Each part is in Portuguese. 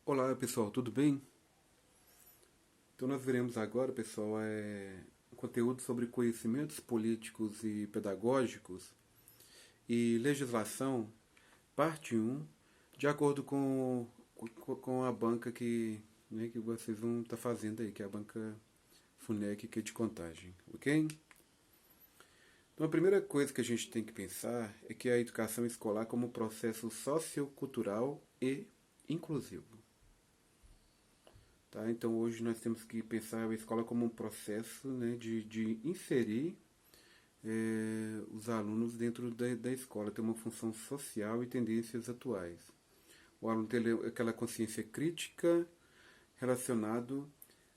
Olá pessoal, tudo bem? Então nós veremos agora, pessoal, um conteúdo sobre conhecimentos políticos e pedagógicos e legislação, parte um, de acordo com a banca que vocês vão estar fazendo aí, que é a banca FUNEC que é de Contagem, ok? Então a primeira coisa que a gente tem que pensar é que a educação escolar como um processo sociocultural e inclusivo. Tá? Então hoje nós temos que pensar a escola como um processo, né, de inserir os alunos dentro da escola, ter uma função social e tendências atuais. O aluno ter aquela consciência crítica relacionado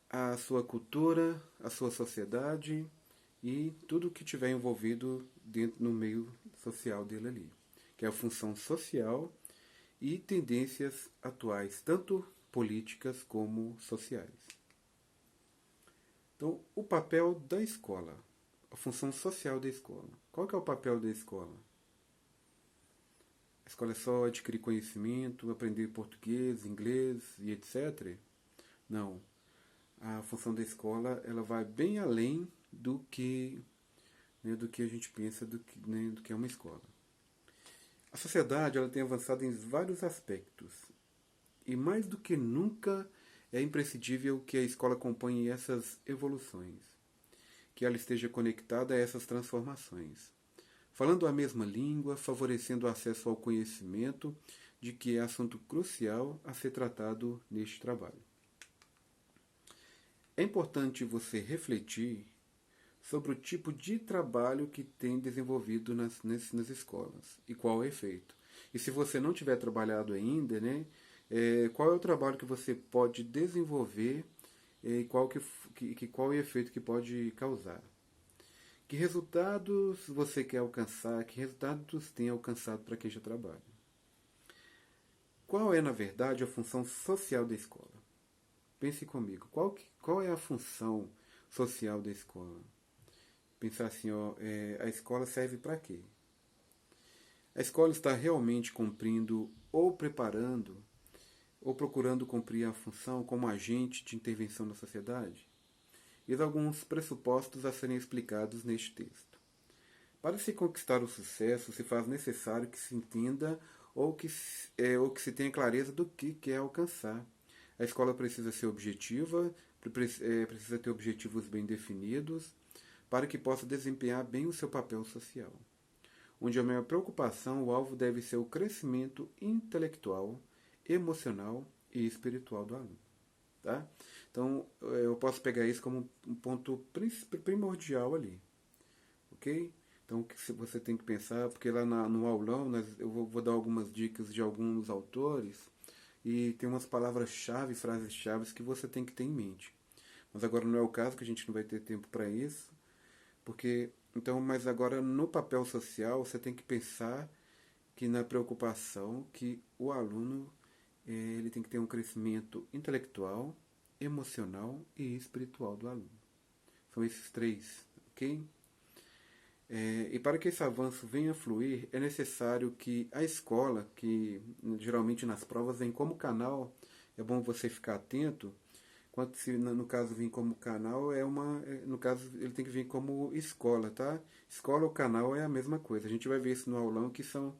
à sua cultura, à sua sociedade e tudo que tiver envolvido dentro no meio social dele ali, que é a função social e tendências atuais, tanto políticas como sociais. Então, o papel da escola, a função social da escola. Qual que é o papel da escola? A escola é só adquirir conhecimento, aprender português, inglês e etc. Não. A função da escola ela vai bem além do que a gente pensa do que é uma escola. A sociedade ela tem avançado em vários aspectos e mais do que nunca é imprescindível que a escola acompanhe essas evoluções, que ela esteja conectada a essas transformações, falando a mesma língua, favorecendo o acesso ao conhecimento, de que é assunto crucial a ser tratado neste trabalho. É importante você refletir sobre o tipo de trabalho que tem desenvolvido nas escolas e qual o efeito. E se você não tiver trabalhado ainda, né, qual é o trabalho que você pode desenvolver e qual é o efeito que pode causar. Que resultados você quer alcançar? Que resultados tem alcançado para quem já trabalha? Qual é, na verdade, a função social da escola? Pense comigo. Qual é a função social da escola? Pensar assim, ó, a escola serve para quê? A escola está realmente cumprindo ou preparando ou procurando cumprir a função como agente de intervenção na sociedade? Eis alguns pressupostos a serem explicados neste texto. Para se conquistar o sucesso, se faz necessário que se entenda ou que se tenha clareza do que quer alcançar. A escola precisa ser objetiva, precisa ter objetivos bem definidos, para que possa desempenhar bem o seu papel social. Onde a minha preocupação, o alvo deve ser o crescimento intelectual, emocional e espiritual do aluno. Tá? Então, eu posso pegar isso como um ponto primordial ali. Ok? Então, o que você tem que pensar, porque lá no aulão eu vou dar algumas dicas de alguns autores e tem umas palavras-chave, frases-chave que você tem que ter em mente. Mas agora não é o caso, que a gente não vai ter tempo para isso, porque então, mas agora no papel social você tem que pensar que na preocupação que o aluno ele tem que ter um crescimento intelectual, emocional e espiritual do aluno. São esses três, ok? E para que esse avanço venha a fluir, é necessário que a escola, que geralmente nas provas vem como canal, é bom você ficar atento, quanto se no caso vir como canal, no caso ele tem que vir como escola, tá? Escola ou canal é a mesma coisa. A gente vai ver isso no aulão, que são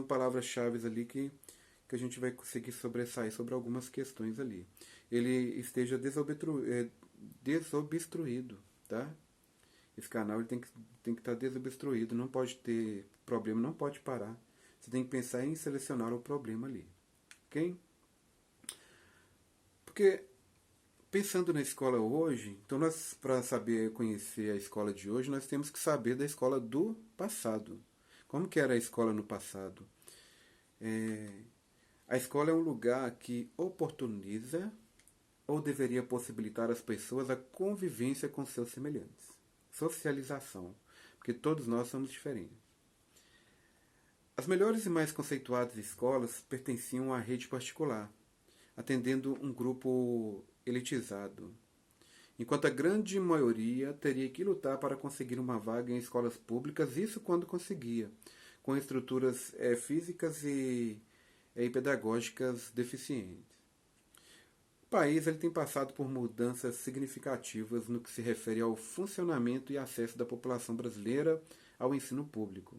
palavras-chave ali que a gente vai conseguir sobressair sobre algumas questões ali. Ele esteja desobstruído, tá? Esse canal ele tem que estar desobstruído, não pode ter problema, não pode parar. Você tem que pensar em selecionar o problema ali. Ok? Porque pensando na escola hoje, então nós, para saber conhecer a escola de hoje, nós temos que saber da escola do passado. Como que era a escola no passado? A escola é um lugar que oportuniza ou deveria possibilitar às pessoas a convivência com seus semelhantes. Socialização, porque todos nós somos diferentes. As melhores e mais conceituadas escolas pertenciam à rede particular, atendendo um grupo elitizado, enquanto a grande maioria teria que lutar para conseguir uma vaga em escolas públicas, isso quando conseguia, com estruturas físicas e pedagógicas deficientes. país ele tem passado por mudanças significativas no que se refere ao funcionamento e acesso da população brasileira ao ensino público.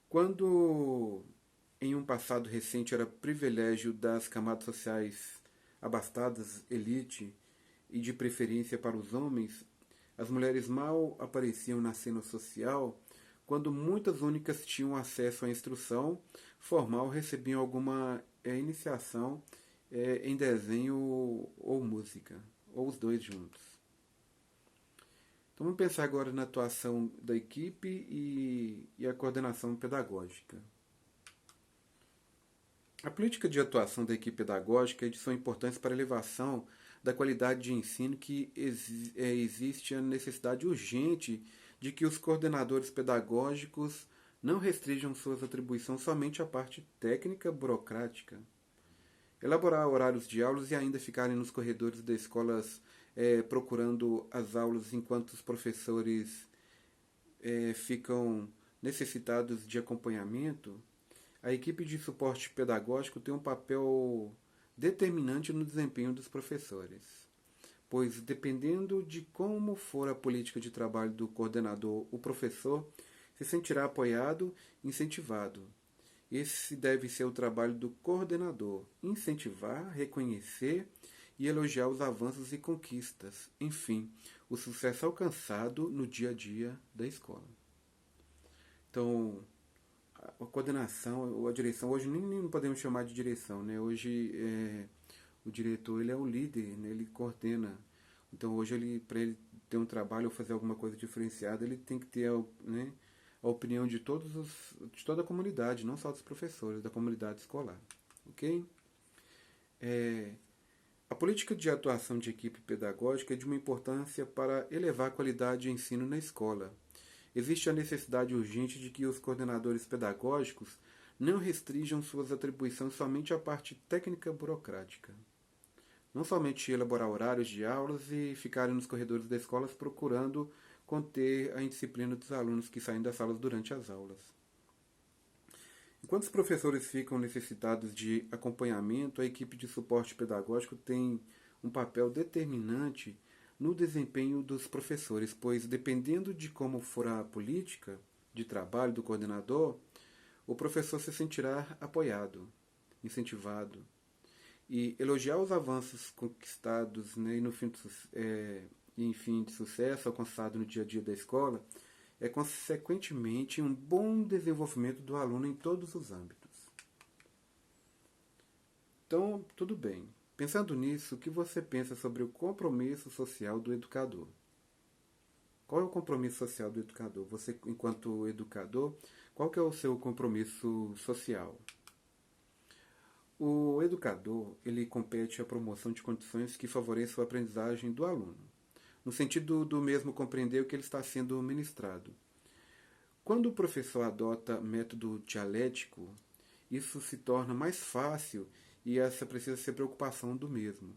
Quando em um passado recente era privilégio das camadas sociais abastadas, elite, e de preferência para os homens, as mulheres mal apareciam na cena social quando muitas únicas tinham acesso à instrução formal, recebiam alguma iniciação em desenho ou música, ou os dois juntos. Então vamos pensar agora na atuação da equipe e a coordenação pedagógica. A política de atuação da equipe pedagógica é de suma importância para a elevação da qualidade de ensino que existe a necessidade urgente de que os coordenadores pedagógicos não restringam suas atribuições somente à parte técnica burocrática. Elaborar horários de aulas e ainda ficarem nos corredores das escolas procurando as aulas enquanto os professores ficam necessitados de acompanhamento. A equipe de suporte pedagógico tem um papel determinante no desempenho dos professores, pois dependendo de como for a política de trabalho do coordenador, o professor se sentirá apoiado e incentivado. Esse deve ser o trabalho do coordenador: incentivar, reconhecer e elogiar os avanços e conquistas, enfim, o sucesso alcançado no dia a dia da escola. Então, a coordenação, ou a direção, hoje nem podemos chamar de direção, né? Hoje o diretor ele é o líder, né? Ele coordena. Então hoje para ele ter um trabalho ou fazer alguma coisa diferenciada, ele tem que ter né, a opinião de de toda a comunidade, não só dos professores, da comunidade escolar. Ok? A política de atuação de equipe pedagógica é de uma importância para elevar a qualidade de ensino na escola. Existe a necessidade urgente de que os coordenadores pedagógicos não restringam suas atribuições somente à parte técnica burocrática. Não somente elaborar horários de aulas e ficarem nos corredores das escolas procurando conter a indisciplina dos alunos que saem das salas durante as aulas. Enquanto os professores ficam necessitados de acompanhamento, a equipe de suporte pedagógico tem um papel determinante no desempenho dos professores, pois dependendo de como for a política de trabalho do coordenador, o professor se sentirá apoiado, incentivado. E elogiar os avanços conquistados, né, e no fim de sucesso alcançado no dia a dia da escola é consequentemente um bom desenvolvimento do aluno em todos os âmbitos. Então, tudo bem. Pensando nisso, o que você pensa sobre o compromisso social do educador? Qual é o compromisso social do educador? Você, enquanto educador, qual que é o seu compromisso social? O educador, ele compete à promoção de condições que favoreçam a aprendizagem do aluno, no sentido do mesmo compreender o que ele está sendo ministrado. Quando o professor adota método dialético, isso se torna mais fácil e essa precisa ser preocupação do mesmo.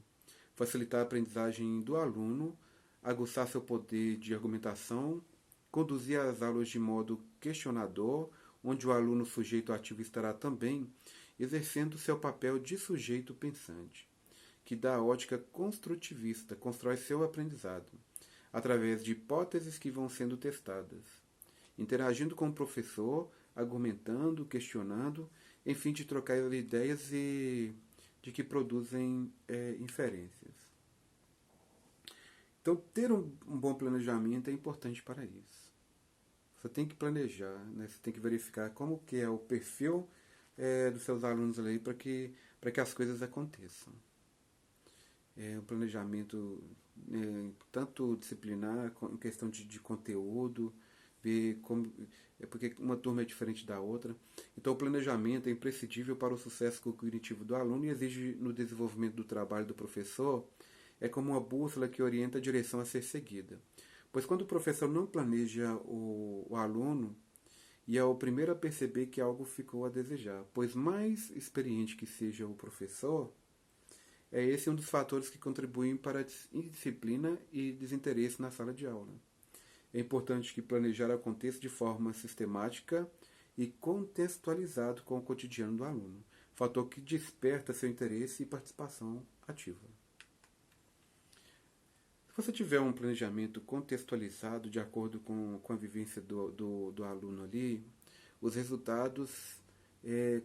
Facilitar a aprendizagem do aluno, aguçar seu poder de argumentação, conduzir as aulas de modo questionador, onde o aluno sujeito ativo estará também exercendo seu papel de sujeito pensante, que da ótica construtivista constrói seu aprendizado, através de hipóteses que vão sendo testadas, interagindo com o professor, argumentando, questionando, enfim, de trocar ideias e de que produzem inferências. Então, ter um bom planejamento é importante para isso. Você tem que planejar, né? Você tem que verificar como que é o perfil dos seus alunos ali para que as coisas aconteçam. Um planejamento tanto disciplinar, em questão de conteúdo, ver como, porque uma turma é diferente da outra. Então o planejamento é imprescindível para o sucesso cognitivo do aluno e exige no desenvolvimento do trabalho do professor, é como uma bússola que orienta a direção a ser seguida. Pois quando o professor não planeja o aluno, e é o primeiro a perceber que algo ficou a desejar, pois mais experiente que seja o professor, esse um dos fatores que contribuem para a indisciplina e desinteresse na sala de aula. É importante que planejar aconteça de forma sistemática e contextualizado com o cotidiano do aluno, fator que desperta seu interesse e participação ativa. Se você tiver um planejamento contextualizado de acordo com a vivência do aluno ali, os resultados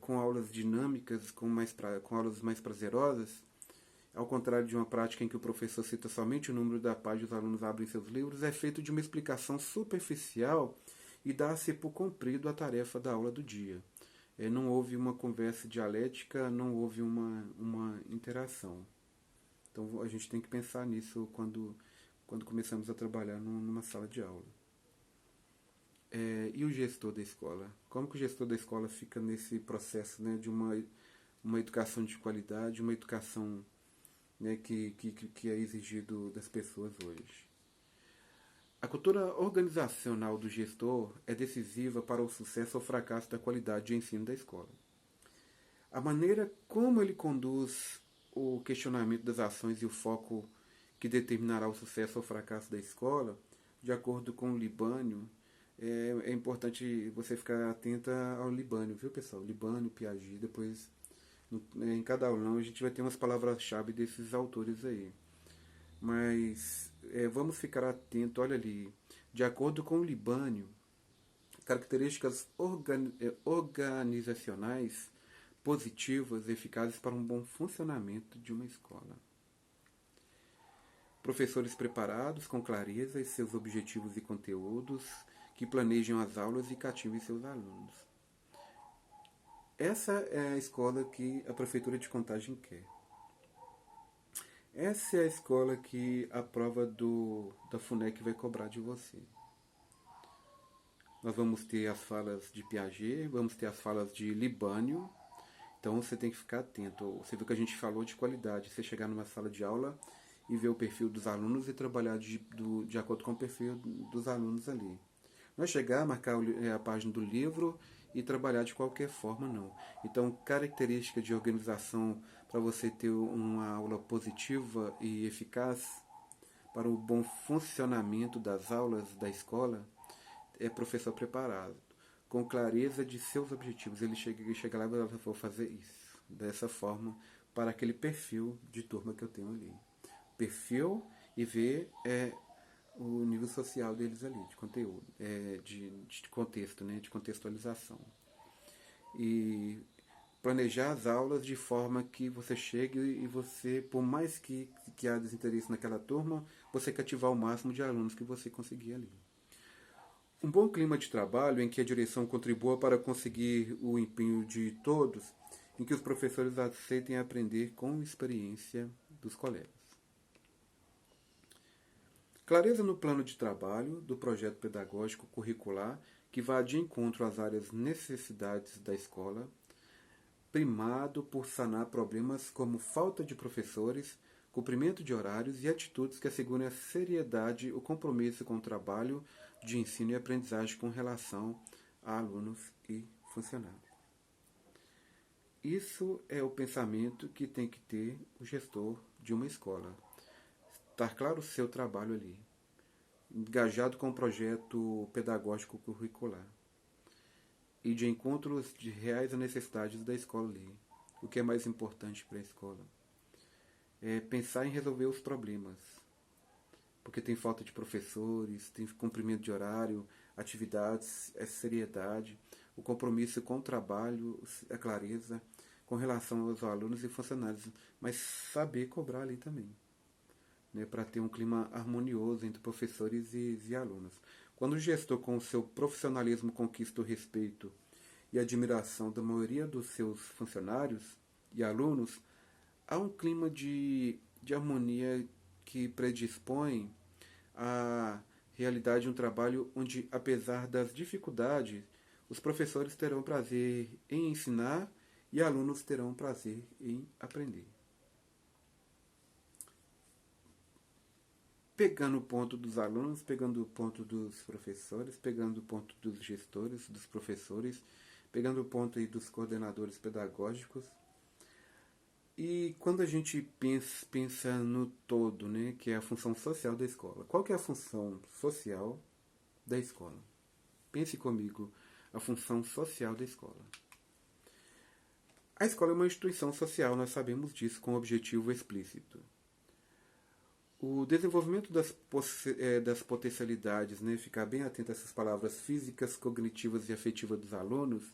com aulas dinâmicas, com aulas mais prazerosas, ao contrário de uma prática em que o professor cita somente o número da página e os alunos abrem seus livros, é feito de uma explicação superficial e dá-se por cumprido a tarefa da aula do dia. Não houve uma conversa dialética, não houve uma interação. Então a gente tem que pensar nisso quando começamos a trabalhar numa sala de aula. E o gestor da escola? Como que o gestor da escola fica nesse processo, né, de uma educação de qualidade, uma educação, né, que é exigido das pessoas hoje? A cultura organizacional do gestor é decisiva para o sucesso ou fracasso da qualidade de ensino da escola. A maneira como ele conduz o questionamento das ações e o foco que determinará o sucesso ou fracasso da escola, de acordo com o Libânio, é importante você ficar atenta ao Libânio, viu, pessoal? Libânio, Piaget, depois em cada aulão a gente vai ter umas palavras-chave desses autores aí. Mas vamos ficar atento, olha ali, de acordo com o Libânio, características organizacionais positivas e eficazes para um bom funcionamento de uma escola. Professores preparados com clareza em seus objetivos e conteúdos, que planejam as aulas e cativem seus alunos. Essa é a escola que a Prefeitura de Contagem quer. Essa é a escola que a prova da FUNEC vai cobrar de você. Nós vamos ter as falas de Piaget, vamos ter as falas de Libânio. Então você tem que ficar atento. Você viu que a gente falou de qualidade. Você chegar numa sala de aula e ver o perfil dos alunos e trabalhar de acordo com o perfil dos alunos ali. Não é chegar, marcar a página do livro e trabalhar de qualquer forma, não. Então, característica de organização para você ter uma aula positiva e eficaz para o bom funcionamento das aulas da escola é professor preparado, com clareza de seus objetivos. Ele chega lá e vai vou fazer isso, dessa forma, para aquele perfil de turma que eu tenho ali. Perfil e ver o nível social deles ali, de conteúdo, de contexto, né, de contextualização. E planejar as aulas de forma que você chegue e você, por mais que há desinteresse naquela turma, você cativar o máximo de alunos que você conseguir ali. Um bom clima de trabalho em que a direção contribua para conseguir o empenho de todos, em que os professores aceitem aprender com experiência dos colegas. Clareza no plano de trabalho do projeto pedagógico curricular que vá de encontro às áreas necessidades da escola, primado por sanar problemas como falta de professores, cumprimento de horários e atitudes que assegurem a seriedade, o compromisso com o trabalho de ensino e aprendizagem com relação a alunos e funcionários. Isso é o pensamento que tem que ter o gestor de uma escola. Estar claro o seu trabalho ali, engajado com o projeto pedagógico curricular e de encontros de reais às necessidades da escola ali. O que é mais importante para a escola é pensar em resolver os problemas, porque tem falta de professores, tem cumprimento de horário, atividades, seriedade, o compromisso com o trabalho, a clareza com relação aos alunos e funcionários, mas saber cobrar ali também, né, para ter um clima harmonioso entre professores e alunos. Quando o gestor, com o seu profissionalismo, conquista o respeito e admiração da maioria dos seus funcionários e alunos, há um clima de harmonia que predispõe à realidade de um trabalho onde, apesar das dificuldades, os professores terão prazer em ensinar e alunos terão prazer em aprender. Pegando o ponto dos alunos, pegando o ponto dos professores, pegando o ponto dos gestores, dos professores, pegando o ponto aí dos coordenadores pedagógicos. E quando a gente pensa no todo, né, que é a função social da escola. Qual que é a função social da escola? Pense comigo, a função social da escola. A escola é uma instituição social, nós sabemos disso, com objetivo explícito. O desenvolvimento das potencialidades, né, ficar bem atento a essas palavras físicas, cognitivas e afetivas dos alunos,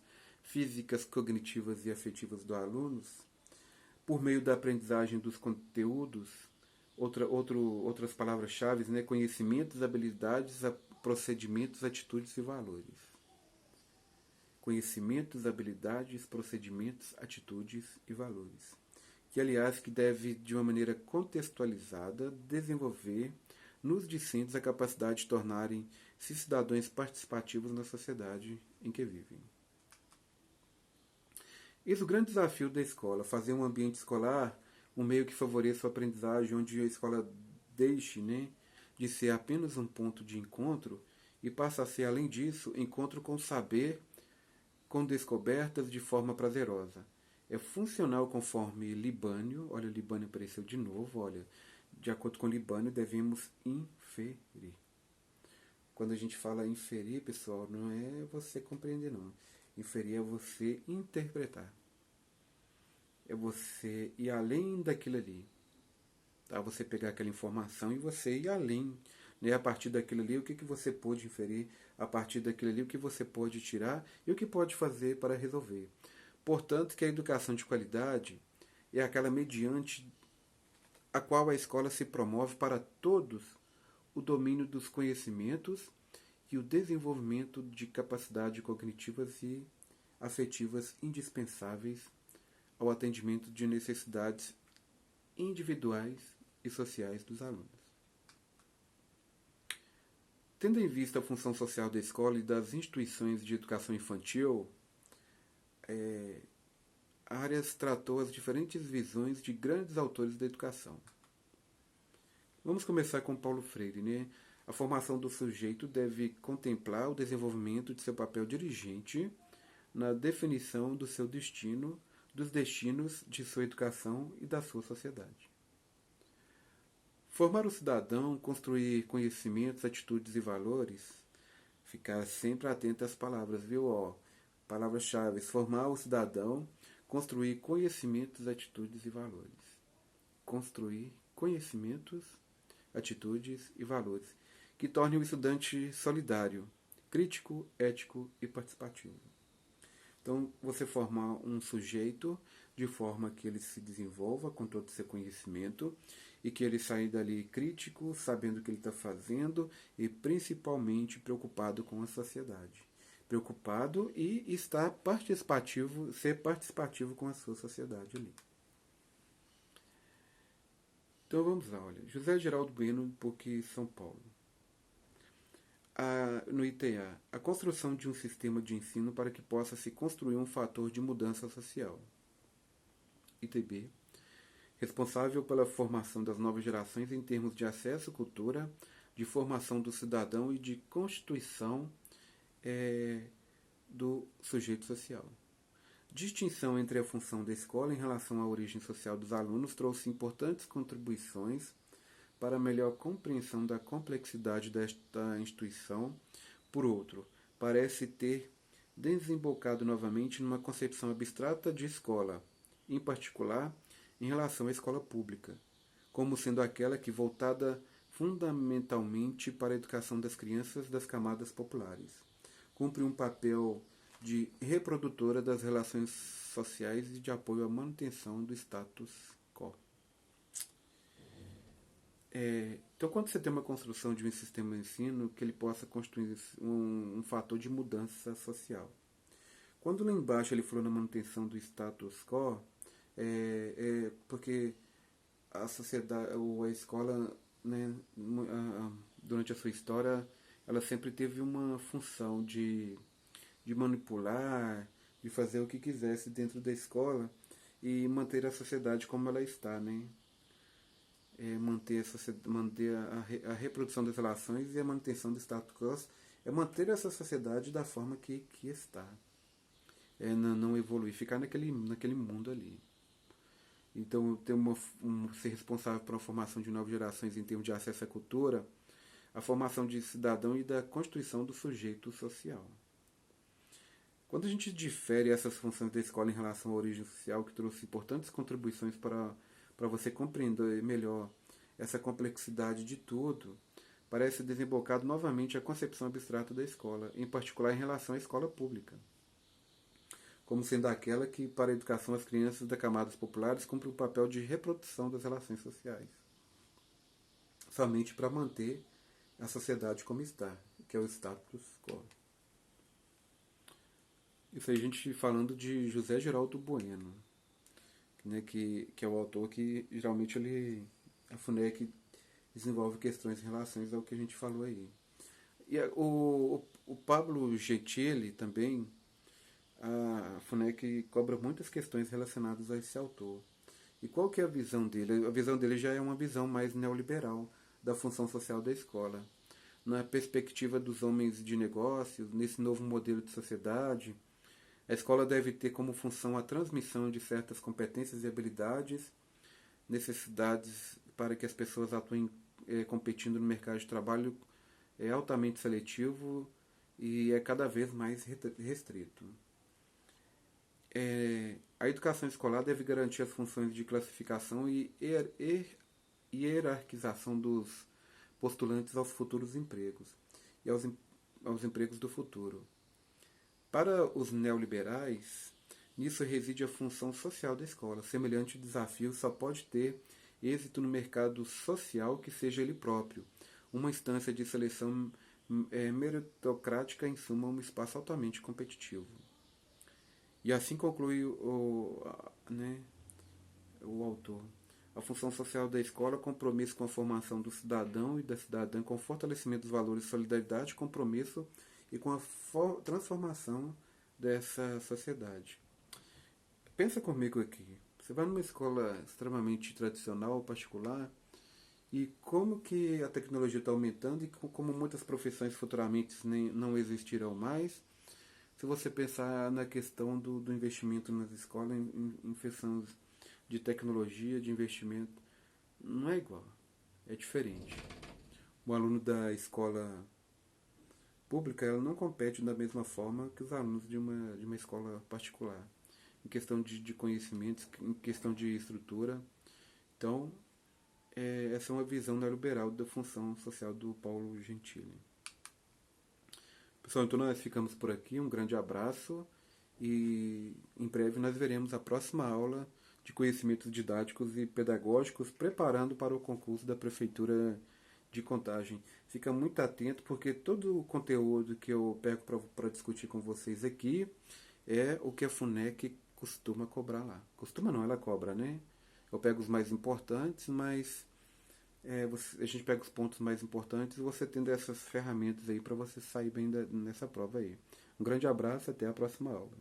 físicas, cognitivas e afetivas dos alunos, por meio da aprendizagem dos conteúdos, outras palavras-chave, né, conhecimentos, habilidades, procedimentos, atitudes e valores. Conhecimentos, habilidades, procedimentos, atitudes e valores. Que, aliás, que deve, de uma maneira contextualizada, desenvolver nos discentes a capacidade de tornarem-se cidadãos participativos na sociedade em que vivem. Eis o grande desafio da escola, fazer um ambiente escolar um meio que favoreça a aprendizagem, onde a escola deixe, né, de ser apenas um ponto de encontro e passe a ser, além disso, encontro com o saber, com descobertas de forma prazerosa. É funcional conforme Libânio, olha, Libânio apareceu de novo, olha, de acordo com Libânio, devemos inferir. Quando a gente fala inferir, pessoal, não é você compreender, não. Inferir é você interpretar. É você ir além daquilo ali. Tá? Você pegar aquela informação e você ir além. Né? A partir daquilo ali, o que você pode inferir? A partir daquilo ali, o que você pode tirar e o que pode fazer para resolver. Portanto, que a educação de qualidade é aquela mediante a qual a escola se promove para todos o domínio dos conhecimentos e o desenvolvimento de capacidades cognitivas e afetivas indispensáveis ao atendimento de necessidades individuais e sociais dos alunos. Tendo em vista a função social da escola e das instituições de educação infantil, Arias tratou as diferentes visões de grandes autores da educação. Vamos começar com Paulo Freire, né? A formação do sujeito deve contemplar o desenvolvimento de seu papel dirigente na definição do seu destino, dos destinos de sua educação e da sua sociedade. Formar o cidadão, construir conhecimentos, atitudes e valores, ficar sempre atento às palavras, viu? Ó, palavras-chave: formar o cidadão, construir conhecimentos, atitudes e valores. Construir conhecimentos, atitudes e valores que tornem o estudante solidário, crítico, ético e participativo. Então, você formar um sujeito de forma que ele se desenvolva com todo o seu conhecimento e que ele saia dali crítico, sabendo o que ele está fazendo e principalmente preocupado com a sociedade. Preocupado e estar participativo, ser participativo com a sua sociedade ali. Então vamos lá, olha. José Geraldo Bueno, PUC São Paulo. No ITA, a construção de um sistema de ensino para que possa se construir um fator de mudança social. ITB, responsável pela formação das novas gerações em termos de acesso à cultura, de formação do cidadão e de constituição do sujeito social. Distinção entre a função da escola em relação à origem social dos alunos trouxe importantes contribuições para a melhor compreensão da complexidade desta instituição. Por outro, parece ter desembocado novamente numa concepção abstrata de escola, em particular em relação à escola pública, como sendo aquela que voltada fundamentalmente para a educação das crianças das camadas populares. Cumpre um papel de reprodutora das relações sociais e de apoio à manutenção do status quo. Então, quando você tem uma construção de um sistema de ensino, que ele possa construir um fator de mudança social. Quando lá embaixo ele falou na manutenção do status quo, porque a sociedade, ou a escola, né, durante a sua história, ela sempre teve uma função de manipular, de fazer o que quisesse dentro da escola e manter a sociedade como ela está, né? Manter a reprodução das relações e a manutenção do status quo é manter essa sociedade da forma que está. Não evoluir, ficar naquele mundo ali. Então, ser responsável pela formação de novas gerações em termos de acesso à cultura, a formação de cidadão e da constituição do sujeito social. Quando a gente difere essas funções da escola em relação à origem social, que trouxe importantes contribuições para você compreender melhor essa complexidade de tudo, parece desembocado novamente a concepção abstrata da escola, em particular em relação à escola pública, como sendo aquela que, para a educação às crianças de camadas populares, cumpre o papel de reprodução das relações sociais, somente para manter a sociedade como está, que é o status quo. Isso aí a gente falando de José Geraldo Bueno, né, que é o autor que geralmente a FUNEC desenvolve questões em relação ao que a gente falou aí. E o Pablo Gentili também, a FUNEC cobra muitas questões relacionadas a esse autor. E qual que é a visão dele? A visão dele já é uma visão mais neoliberal da função social da escola. Na perspectiva dos homens de negócios, nesse novo modelo de sociedade, a escola deve ter como função a transmissão de certas competências e habilidades, necessidades para que as pessoas atuem competindo no mercado de trabalho é altamente seletivo e é cada vez mais restrito. A educação escolar deve garantir as funções de classificação e hierarquização dos postulantes aos futuros empregos e aos empregos do futuro. Para os neoliberais, nisso reside a função social da escola. Semelhante desafio só pode ter êxito no mercado social que seja ele próprio, uma instância de seleção meritocrática, em suma, um espaço altamente competitivo. E assim conclui o autor. A função social da escola é compromisso com a formação do cidadão e da cidadã, com o fortalecimento dos valores de solidariedade, compromisso e com a transformação dessa sociedade. Pensa comigo aqui. Você vai numa escola extremamente tradicional ou particular e como que a tecnologia está aumentando e como muitas profissões futuramente não existirão mais. Se você pensar na questão do investimento nas escolas, em questões de tecnologia, de investimento, não é igual, é diferente. O aluno da escola pública ela não compete da mesma forma que os alunos de uma escola particular, em questão de conhecimentos, em questão de estrutura. Então, essa é uma visão neoliberal da função social do Paulo Gentili. Pessoal, então nós ficamos por aqui. Um grande abraço e em breve nós veremos a próxima aula de conhecimentos didáticos e pedagógicos preparando para o concurso da Prefeitura de Contagem. Fica muito atento porque todo o conteúdo que eu pego para discutir com vocês aqui é o que a FUNEC costuma cobrar lá. Costuma não, ela cobra, né? Eu pego os mais importantes, mas a gente pega os pontos mais importantes e você tendo essas ferramentas aí para você sair bem nessa prova aí. Um grande abraço, até a próxima aula.